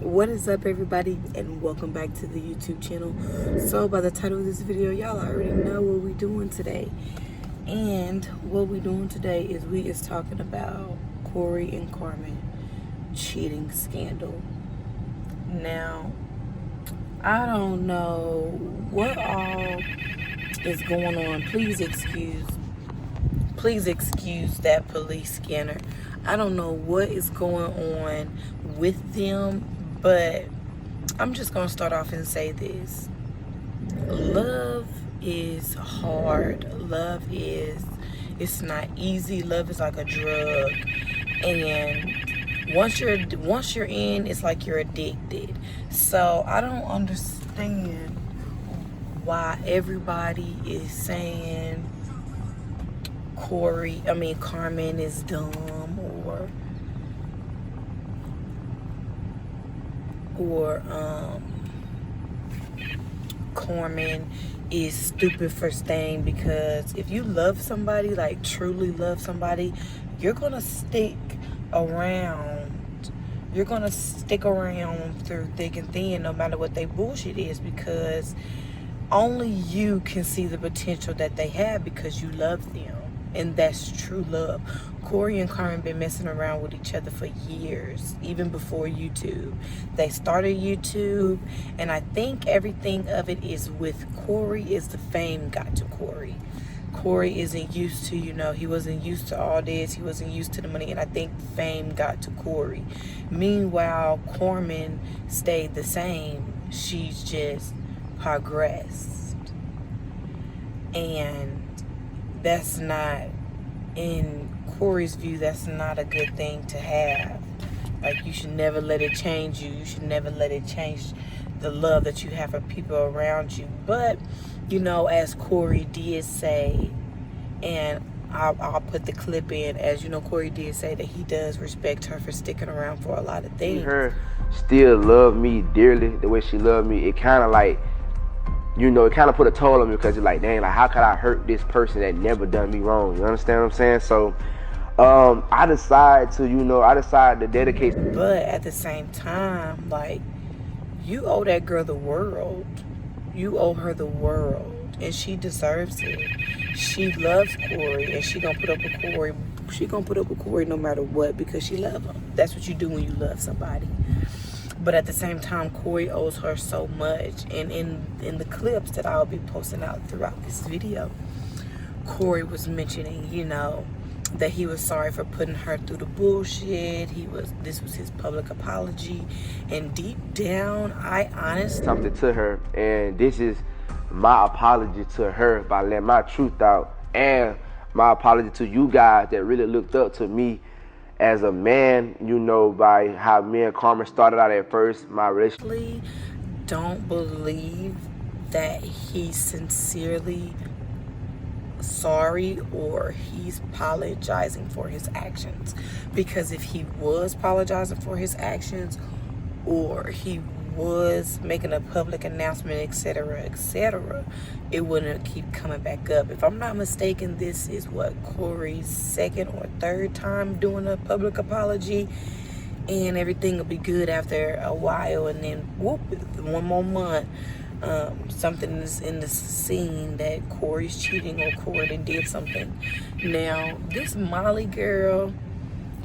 What is up, everybody, and welcome back to the YouTube channel. So by the title of this video, y'all already know what we doing today. And what we doing today is we is talking about Corey and Carmen cheating scandal. Now, I don't know what all is going on. Please excuse that police scanner. I don't know what is going on with them, but I'm just gonna start off and say this. Love is hard. It's not easy. Love is like a drug, and once you're in, it's like you're addicted. So I don't understand why everybody is saying Carmen is dumb, or Carmen is stupid for staying, because if you love somebody, like truly love somebody, you're gonna stick around. You're gonna stick around through thick and thin, no matter what they bullshit is, because only you can see the potential that they have because you love them. And that's true love. Corey and Carmen been messing around with each other for years, even before YouTube. They started YouTube, and I think everything of it is with Corey is the fame got to Corey. Corey isn't used to, he wasn't used to all this. He wasn't used to the money, and I think fame got to Corey. Meanwhile, Carmen stayed the same. She's just progressed. And that's not, in Corey's view, that's not a good thing to have. Like, you should never let it change you. You should never let it change the love that you have for people around you. But, as Corey did say, and I'll put the clip in, as Corey did say that he does respect her for sticking around for a lot of things. Her still love me dearly the way she loved me. It kind of like, it kind of put a toll on me, because you're like, dang, like, how could I hurt this person that never done me wrong? You understand what I'm saying? So, I decided to dedicate. But at the same time, like, you owe that girl the world. You owe her the world, and she deserves it. She loves Corey, and she gonna put up with Corey. She gonna put up with Corey no matter what, because she loves him. That's what you do when you love somebody. But at the same time, Corey owes her so much. And in the clips that I'll be posting out throughout this video, Corey was mentioning, that he was sorry for putting her through the bullshit. This was his public apology. And deep down, I honestly something to her. And this is my apology to her by letting my truth out. And my apology to you guys that really looked up to me as a man, by how me and Carmen started out at first, my relationship. Don't believe that he's sincerely sorry or he's apologizing for his actions. Because if he was apologizing for his actions, or he was making a public announcement, etc., it wouldn't keep coming back up. If I'm not mistaken, this is what Corey's second or third time doing a public apology, and everything will be good after a while, and then whoop, one more month, something is in the scene that Corey's cheating, or Corey did something. Now, this Molly girl,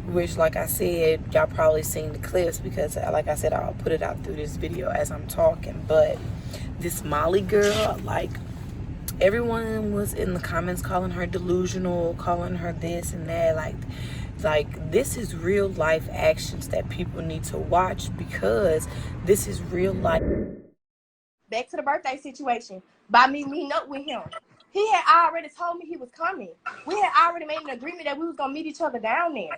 which, like I said, y'all probably seen the clips, because like I said, I'll put it out through this video as I'm talking. But this Molly girl, like, everyone was in the comments calling her delusional, calling her this and that. Like this is real life actions that people need to watch, because this is real life. Back to the birthday situation, by me meeting up with him, he had already told me he was coming. We had already made an agreement that we was gonna meet each other down there.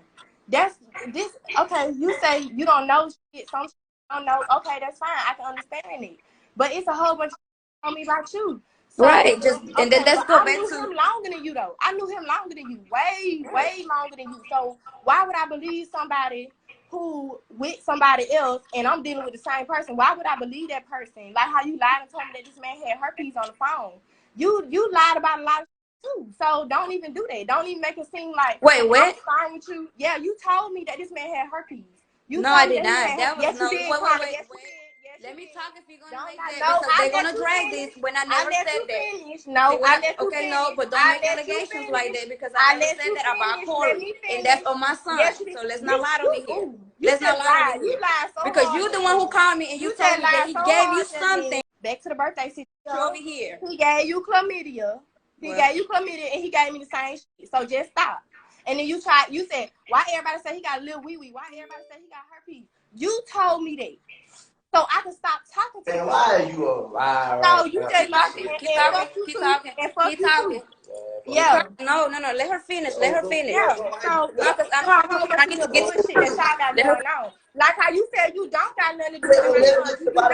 Okay, you say you don't know shit, some shit you don't know. Okay, that's fine, I can understand it. But it's a whole bunch of shit on me about you. So, right, and then let's go back to. I knew him longer than you, though. I knew him longer than you, way longer than you. So why would I believe somebody who with somebody else and I'm dealing with the same person? Why would I believe that person? Like how you lied and told me that this man had herpes on the phone. You lied about a lot of too. So don't even do that. Don't even make it seem like wait, what? I'm fine with you. Yeah, you told me that this man had herpes. You No, told I me did that he not. had That was yes, you no. did, Wait, wait, Carmen. wait, Yes, you wait. did. Yes, you Let me did. talk if you're gonna Don't make I that know? because I they're let gonna you drag this finish. when I I never let said you that. finish. Okay, No, when I I, let you okay, no, finish. but don't I make let you allegations like finish. that because I I never let said you that about finish. Let Corey, me and that's finish. on my son. Yes, you did. So let's not You, lie to me here. you Let's not just lie to me lied. You here lied so because hard you're the just one who then. called me and you You just told me that lied he so gave you hard just something. then. Back to the birthday Over situation. here. He gave you chlamydia. He Well, gave you chlamydia and he gave me the same shit. So just stop. And then you said, why everybody say he got a little wee wee? Why everybody say he got herpes? You told me that. So I can stop talking to you. Why are you a liar So right you now? just lied keep and talking, fuck you keep too. talking, And fuck keep you talking. too. Keep Yeah. talking. No, no, no. Let her finish. Let her finish. Yeah. So No, because a whole I bunch of need the to get to bullshit that y'all got let her. going on. Like how you said you don't got nothing to do with my son. You do not.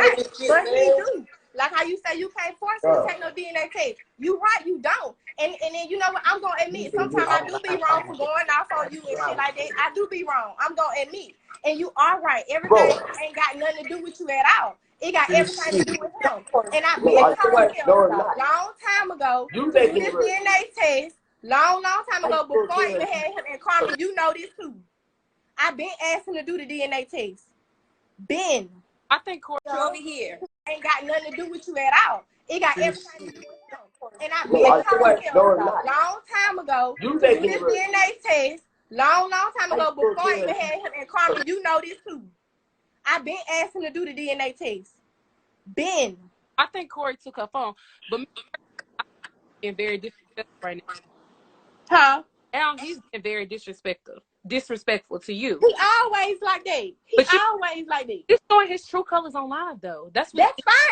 But he do. Like how you say you can't force him to take no DNA test. You right, you don't. And then you know what? I'm gonna admit sometimes I do be wrong for going off on you and shit like that. I do be wrong. I'm gonna admit. And you are right. Everything ain't got nothing to do with you at all. It got everything to do with him. And I've been told him long time ago You to do making this it work. DNA test. Long time ago, before I even had him and Carmen, you know this too. I've been asking to do the DNA test. Been. I think Corey over here. Ain't got nothing to do with you at all. It got everything to do with him. And I've been told him long time ago You to do making this it work. DNA test. Long time ago, before I even had him and Carmen, you know this too. I've been asking to do the DNA test. Been. I think Corey took her phone, but me being very disrespectful right Huh? now. Now he's being very disrespectful to you. He always like that. He But always like that. he's showing his true colors on live though. That's fine,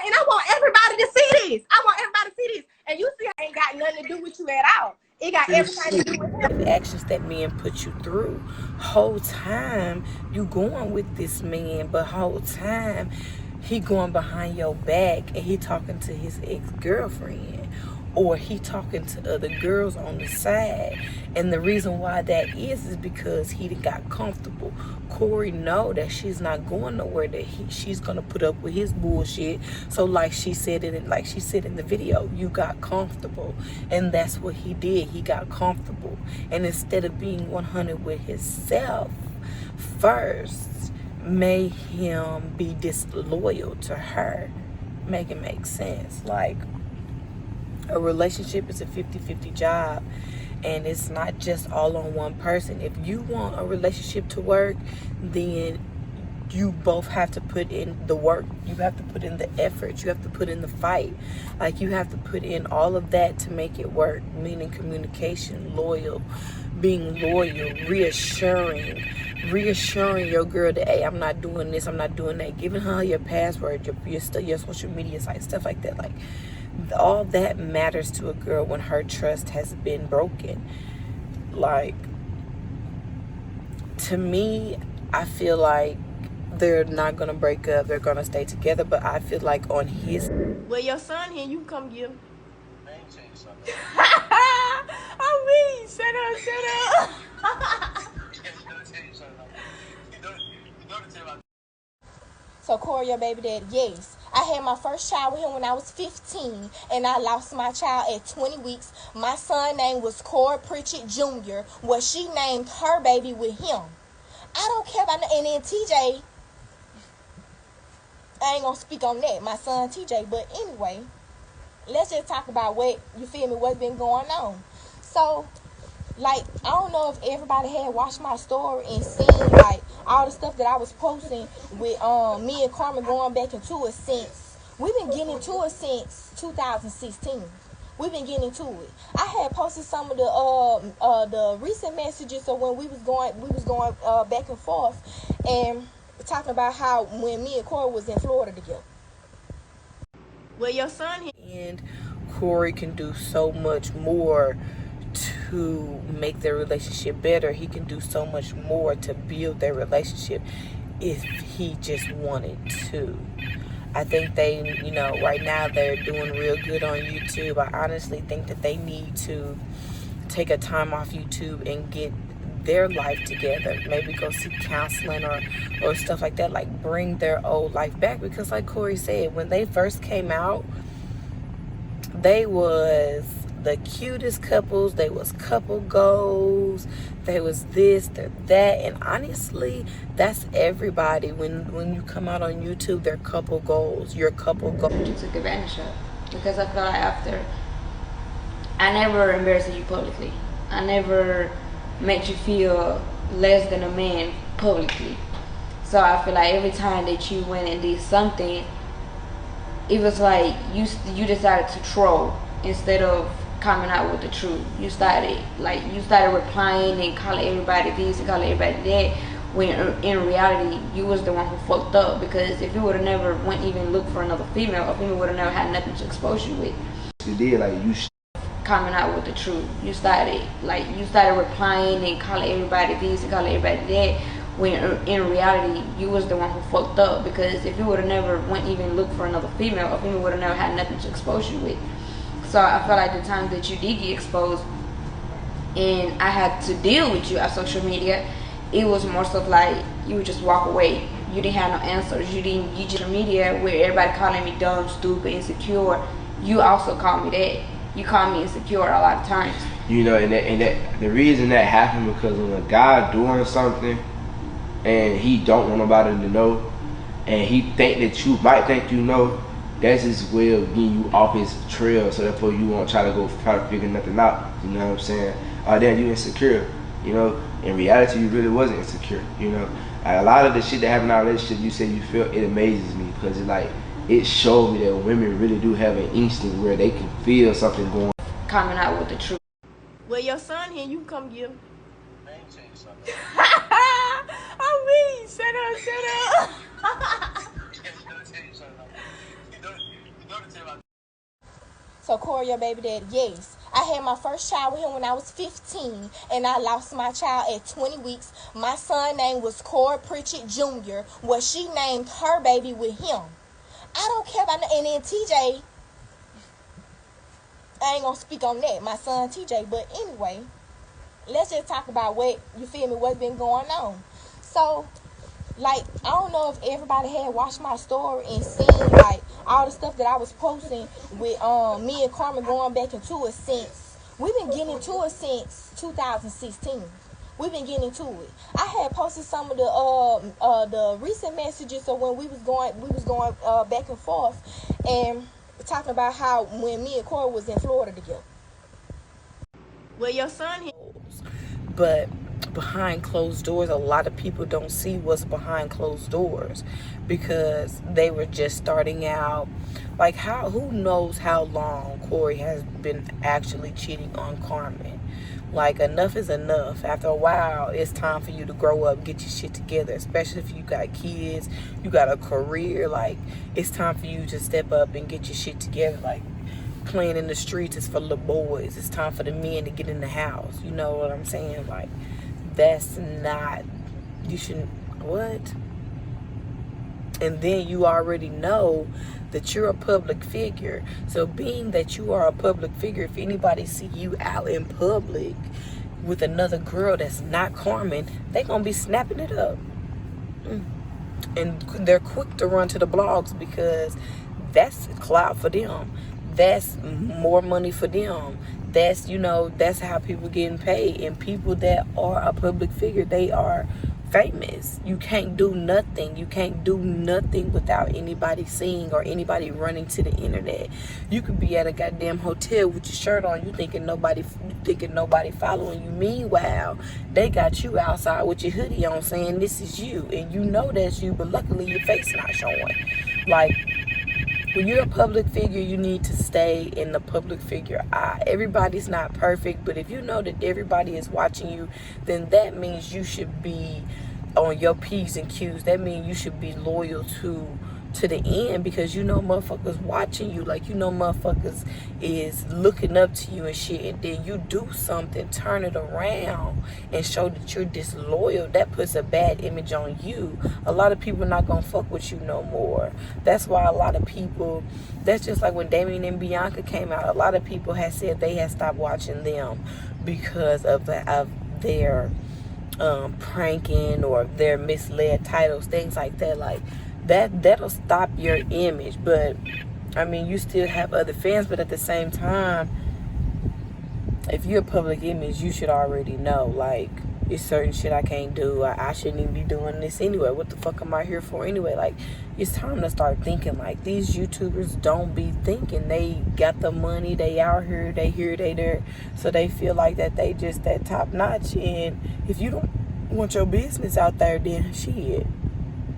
and I want everybody to see this. I want everybody to see this. And you see, I ain't got nothing to do with you at all. It got everything to do with him. Actions that men put you through. Whole time you going with this man, but whole time he going behind your back and he talking to his ex-girlfriend, or he talking to other girls on the side. And the reason why that is because he got comfortable. Corey know that she's not going nowhere, that she's gonna put up with his bullshit. So like she said in the video, you got comfortable. And that's what he did. He got comfortable. And instead of being 100 with himself first, made him be disloyal to her. Make it make sense. Like, a relationship is a 50-50 job, and it's not just all on one person. If you want a relationship to work, then you both have to put in the work. You have to put in the effort. You have to put in the fight. Like, you have to put in all of that to make it work, meaning communication, being loyal, reassuring your girl that, hey, I'm not doing this, I'm not doing that, giving her your password, your social media site, stuff like that. Like, all that matters to a girl when her trust has been broken. Like, to me, I feel like they're not gonna break up, they're gonna stay together. But I feel like on his Well, your son here, you can come get him. I mean, shut up. So Corey, your baby daddy, yes. I had my first child with him when I was 15, and I lost my child at 20 weeks. My son's name was Corey Pritchett Jr. Well, she named her baby with him. I don't care about that. And then TJ, I ain't gonna speak on that, my son TJ. But anyway, let's just talk about what, you feel me, what's been going on. So, like, I don't know if everybody had watched my story and seen like all the stuff that I was posting with me and Carmen going back into it since we've been getting into it since 2016. We've been getting into it. I had posted some of the recent messages of when we was going back and forth and talking about how when me and Corey was in Florida together. Well, your son and Corey can do so much more to make their relationship better. He can do so much more to build their relationship if he just wanted to. I think they, right now they're doing real good on YouTube. I honestly think that they need to take a time off YouTube and get their life together. Maybe go seek counseling or stuff like that. Like, bring their old life back. Because like Corey said, when they first came out, they was the cutest couples. They was couple goals. They was this, they're that. And honestly, that's everybody. When you come out on YouTube, they're couple goals. Your couple goals. You took advantage of. Because I feel like after, I never embarrassed you publicly. I never made you feel less than a man publicly. So I feel like every time that you went and did something, it was like you decided to troll instead of coming out with the truth. You started replying and calling everybody this and calling everybody that, when in reality you was the one who fucked up. Because if you would have never went even look for another female, a female would have never had nothing to expose you with. You did, like, you coming out with the truth. You started replying and calling everybody this and calling everybody that, when in reality you was the one who fucked up. Because if you would have never went even look for another female, a female would have never had nothing to expose you with. So I felt like the times that you did get exposed and I had to deal with you on social media, it was more stuff like you would just walk away. You didn't have no answers. You just media where everybody calling me dumb, stupid, insecure. You also called me that. You called me insecure a lot of times. You know, and that the reason that happened because when a guy doing something and he don't want nobody to know, and he think that you might think you know, that's his way of getting you off his trail. So therefore you won't try to figure nothing out. You know what I'm saying? Or then you insecure. You know, in reality you really wasn't insecure. You know, like, a lot of the shit that happened in our relationship, you say you feel, it amazes me because it's like it showed me that women really do have an instinct where they can feel something going. Coming out with the truth. Well, your son here, you can come get him. I ain't saying something. I mean, shut up. So Corey, your baby daddy, yes. I had my first child with him when I was 15, and I lost my child at 20 weeks. My son's name was Corey Pritchett Jr. Well, she named her baby with him. I don't care about that. And then TJ, I ain't gonna speak on that, my son TJ. But anyway, let's just talk about what, you feel me, what's been going on. So, like, I don't know if everybody had watched my story and seen, like, all the stuff that I was posting with me and Carmen going back into it since, we've been getting into it since 2016. We've been getting into it. I had posted some of the recent messages of when we was going back and forth and talking about how when me and Corey was in Florida together. Well, your son, but behind closed doors, a lot of people don't see what's behind closed doors because they were just starting out. Like, who knows how long Corey has been actually cheating on Carmen. Like, enough is enough. After a while, it's time for you to grow up, get your shit together, especially if you got kids, you got a career. Like, it's time for you to step up and get your shit together. Like, playing in the streets is for little boys. It's time for the men to get in the house. You know what I'm saying? Like, that's not, you shouldn't, what? And then you already know that you're a public figure. So being that you are a public figure, if anybody see you out in public with another girl that's not Carmen, they gonna be snapping it up. And they're quick to run to the blogs because that's clout for them. That's more money for them. That's, you know, that's how people getting paid. And people that are a public figure, they are famous. You can't do nothing. You can't do nothing without anybody seeing or anybody running to the internet. You could be at a goddamn hotel with your shirt on, you thinking nobody following you. Meanwhile, they got you outside with your hoodie on saying this is you, and you know that's you, but luckily your face not showing. Like, when you're a public figure, you need to stay in the public figure eye. Everybody's not perfect, but if you know that everybody is watching you, then that means you should be on your P's and Q's. That means you should be loyal to the end, because you know motherfuckers watching you. Like, you know motherfuckers is looking up to you and shit, and then you do something, turn it around and show that you're disloyal. That puts a bad image on you. A lot of people are not gonna fuck with you no more. That's why a lot of people, that's just like when Damien and Bianca came out, a lot of people had said they had stopped watching them because of their pranking or their misled titles, things like that. Like, that'll stop your image. But I mean, you still have other fans, but at the same time, if you're a public image, you should already know, like, it's certain shit I can't do. I shouldn't even be doing this anyway. What the fuck am I here for anyway? Like, it's time to start thinking. Like, these YouTubers don't be thinking. They got the money, they out here, they here, they there. So they feel like that they just that top notch. And if you don't want your business out there, then shit,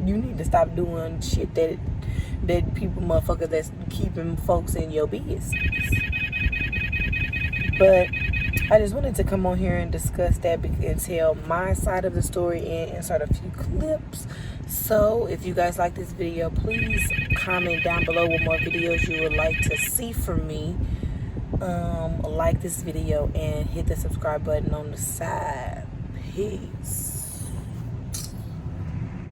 you need to stop doing shit that people, motherfuckers, that's keeping folks in your business. But I just wanted to come on here and discuss that and tell my side of the story and insert a few clips. So if you guys like this video, please comment down below what more videos you would like to see from me. Like this video and hit the subscribe button on the side. Peace.